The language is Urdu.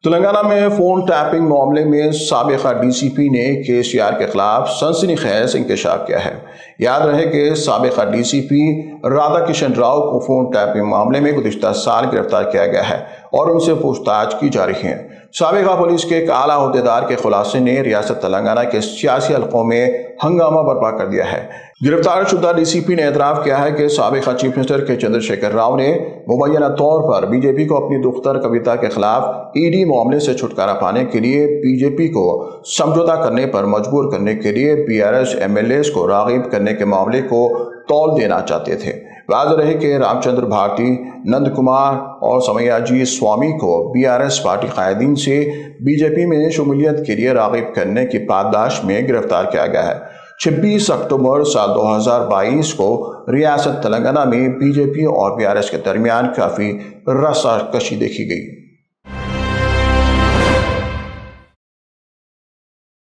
تلنگانہ میں فون ٹیپنگ معاملے میں سابقہ ڈی سی پی نے KCR کے خلاف سنسنی خیز انکشاف کیا ہے۔ یاد رہے کہ سابقہ ڈی سی پی رادھا کشن راؤ کو فون ٹیپنگ معاملے میں گزشتہ سال گرفتار کیا گیا ہے اور ان سے پوچھ تاچھ کی جا رہی ہے۔ سابقہ پولیس کے ایک اعلیٰ عہدیدار کے خلاصے نے ریاست تلنگانہ کے سیاسی حلقوں میں ہنگامہ برپا کر دیا ہے۔ گرفتار شدہ ڈی سی پی نے اعتراف کیا ہے کہ سابقہ چیف منسٹر کے چندر شیکھر راؤ نے مبینہ طور پر بی جے پی کو اپنی دختر کویتا کے خلاف ED معاملے سے چھٹکارا پانے کے لیے بی جے پی کو سمجھوتہ کرنے پر مجبور کرنے کے لیے PRS MLAs کو راغب کرنے کے معاملے کو تول دینا چاہتے تھے۔ واضح رہے کہ رام چندر بھارتی، نند کمار اور سمیاجی سوامی کو BRS پارٹی قائدین سے بی جے پی میں شمولیت کے لیے راغب کرنے کی پاداش میں گرفتار کیا گیا ہے۔ 26 اکتوبر سال 2022 کو ریاست تلنگانہ میں بی جے پی اور BRS کے درمیان کافی رسا کشی دیکھی گئی۔